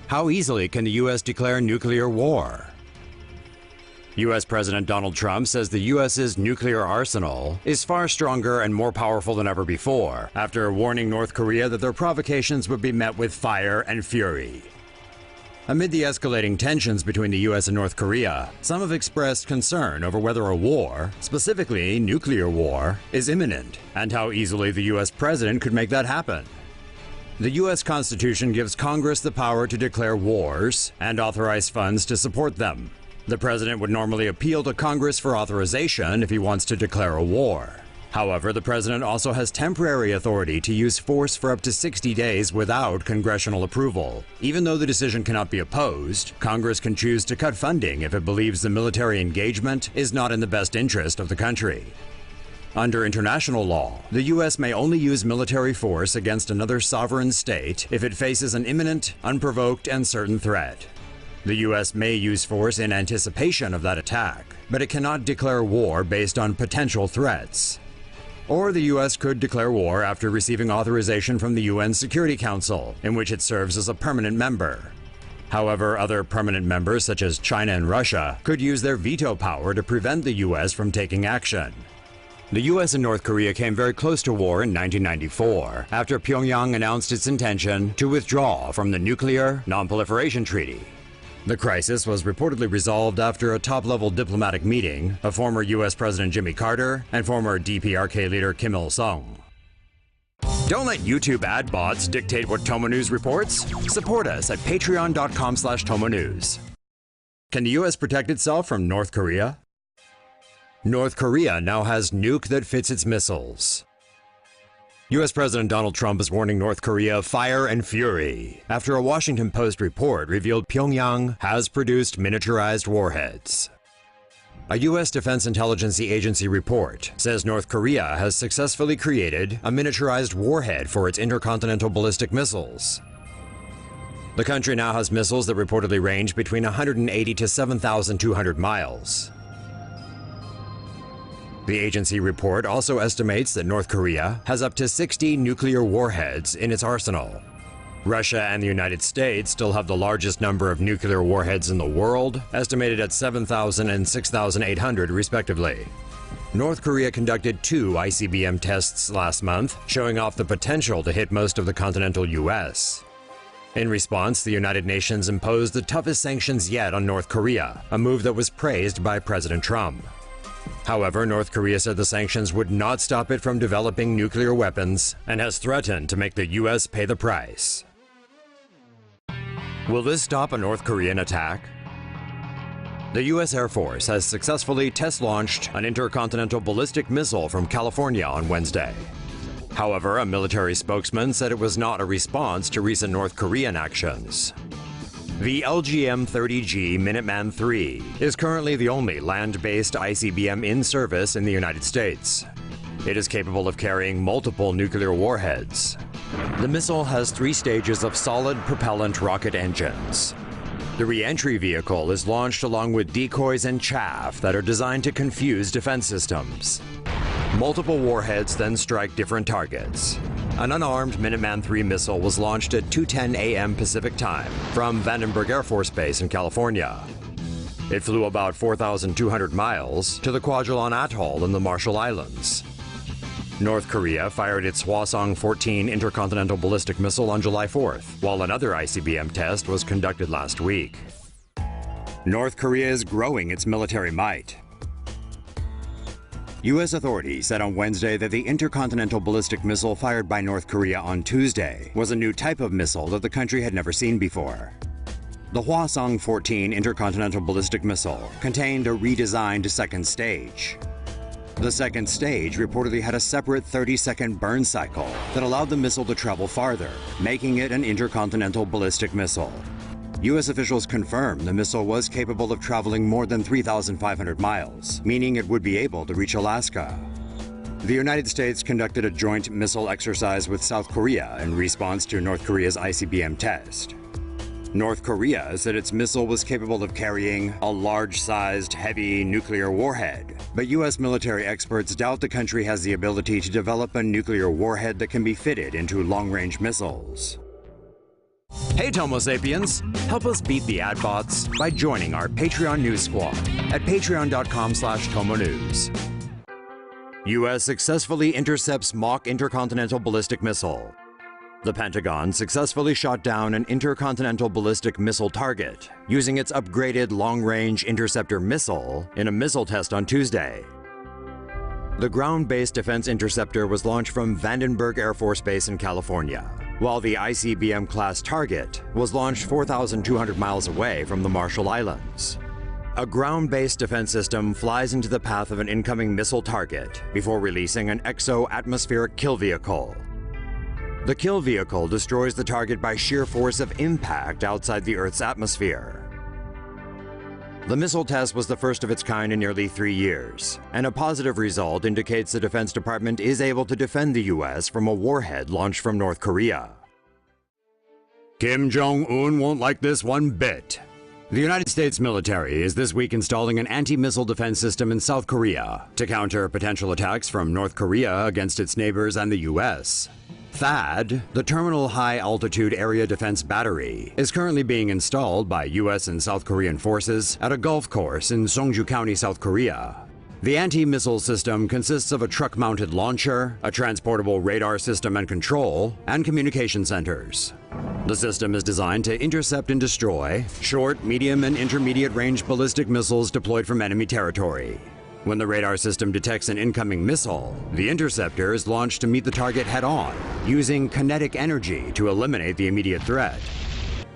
How easily can the U.S. declare nuclear war? U.S. President Donald Trump says the U.S.'s nuclear arsenal is far stronger and more powerful than ever before, after warning North Korea that their provocations would be met with fire and fury. Amid the escalating tensions between the U.S. and North Korea, some have expressed concern over whether a war, specifically nuclear war, is imminent, and how easily the U.S. president could make that happen. The U.S. Constitution gives Congress the power to declare wars and authorize funds to support them. The president would normally appeal to Congress for authorization if he wants to declare a war. However, the president also has temporary authority to use force for up to 60 days without congressional approval. Even though the decision cannot be opposed, Congress can choose to cut funding if it believes the military engagement is not in the best interest of the country. Under international law, the U.S. may only use military force against another sovereign state if it faces an imminent, unprovoked, and certain threat. The U.S. may use force in anticipation of that attack, but it cannot declare war based on potential threats. Or the U.S. could declare war after receiving authorization from the UN Security Council, in which it serves as a permanent member. However, other permanent members, such as China and Russia, could use their veto power to prevent the U.S. from taking action. The U.S. and North Korea came very close to war in 1994, after Pyongyang announced its intention to withdraw from the Nuclear Non-Proliferation Treaty. The crisis was reportedly resolved after a top-level diplomatic meeting of former U.S. President Jimmy Carter and former DPRK leader Kim Il-sung. Don't let YouTube ad bots dictate what Tomo News reports. Support us at patreon.com/TomoNews. Can the U.S. protect itself from North Korea? North Korea now has nuke that fits its missiles. U.S. President Donald Trump is warning North Korea of fire and fury after a Washington Post report revealed Pyongyang has produced miniaturized warheads. A U.S. Defense Intelligence Agency report says North Korea has successfully created a miniaturized warhead for its intercontinental ballistic missiles. The country now has missiles that reportedly range between 180 to 7,200 miles. The agency report also estimates that North Korea has up to 60 nuclear warheads in its arsenal. Russia and the United States still have the largest number of nuclear warheads in the world, estimated at 7,000 and 6,800 respectively. North Korea conducted 2 ICBM tests last month, showing off the potential to hit most of the continental U.S. In response, the United Nations imposed the toughest sanctions yet on North Korea, a move that was praised by President Trump. However, North Korea said the sanctions would not stop it from developing nuclear weapons and has threatened to make the U.S. pay the price. Will this stop a North Korean attack? The U.S. Air Force has successfully test-launched an intercontinental ballistic missile from California on Wednesday. However, a military spokesman said it was not a response to recent North Korean actions. The LGM-30G Minuteman III is currently the only land-based ICBM in service in the United States. It is capable of carrying multiple nuclear warheads. The missile has 3 stages of solid propellant rocket engines. The re-entry vehicle is launched along with decoys and chaff that are designed to confuse defense systems. Multiple warheads then strike different targets. An unarmed Minuteman III missile was launched at 2:10 a.m. Pacific Time from Vandenberg Air Force Base in California. It flew about 4,200 miles to the Kwajalein Atoll in the Marshall Islands. North Korea fired its Hwasong-14 intercontinental ballistic missile on July 4th, while another ICBM test was conducted last week. North Korea is growing its military might. U.S. authorities said on Wednesday that the intercontinental ballistic missile fired by North Korea on Tuesday was a new type of missile that the country had never seen before. The Hwasong-14 intercontinental ballistic missile contained a redesigned second stage. The second stage reportedly had a separate 30-second burn cycle that allowed the missile to travel farther, making it an intercontinental ballistic missile. U.S. officials confirmed the missile was capable of traveling more than 3,500 miles, meaning it would be able to reach Alaska. The United States conducted a joint missile exercise with South Korea in response to North Korea's ICBM test. North Korea said its missile was capable of carrying a large-sized, heavy nuclear warhead, but U.S. military experts doubt the country has the ability to develop a nuclear warhead that can be fitted into long-range missiles. Hey Tomo Sapiens! Help us beat the ad bots by joining our Patreon News Squad at patreon.com/Tomo News. U.S. successfully intercepts mock intercontinental ballistic missile. The Pentagon successfully shot down an intercontinental ballistic missile target using its upgraded long-range interceptor missile in a missile test on Tuesday. The ground-based defense interceptor was launched from Vandenberg Air Force Base in California, while the ICBM-class target was launched 4,200 miles away from the Marshall Islands. A ground-based defense system flies into the path of an incoming missile target before releasing an exo-atmospheric kill vehicle. The kill vehicle destroys the target by sheer force of impact outside the Earth's atmosphere. The missile test was the first of its kind in nearly 3 years, and a positive result indicates the Defense Department is able to defend the U.S. from a warhead launched from North Korea. Kim Jong-un won't like this one bit. The United States military is this week installing an anti-missile defense system in South Korea to counter potential attacks from North Korea against its neighbors and the U.S. THAAD, the Terminal High Altitude Area Defense Battery, is currently being installed by U.S. and South Korean forces at a golf course in Seongju County, South Korea. The anti-missile system consists of a truck-mounted launcher, a transportable radar system and control, and communication centers. The system is designed to intercept and destroy short, medium, and intermediate-range ballistic missiles deployed from enemy territory. When the radar system detects an incoming missile, the interceptor is launched to meet the target head-on, using kinetic energy to eliminate the immediate threat.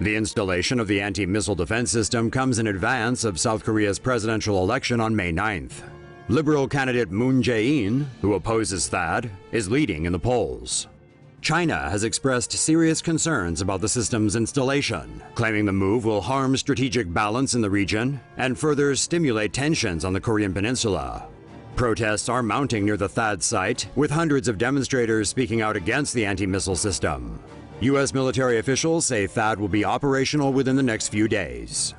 The installation of the anti-missile defense system comes in advance of South Korea's presidential election on May 9th. Liberal candidate Moon Jae-in, who opposes THAAD, is leading in the polls. China has expressed serious concerns about the system's installation, claiming the move will harm strategic balance in the region and further stimulate tensions on the Korean peninsula. Protests are mounting near the THAAD site, with hundreds of demonstrators speaking out against the anti-missile system. U.S. military officials say THAAD will be operational within the next few days.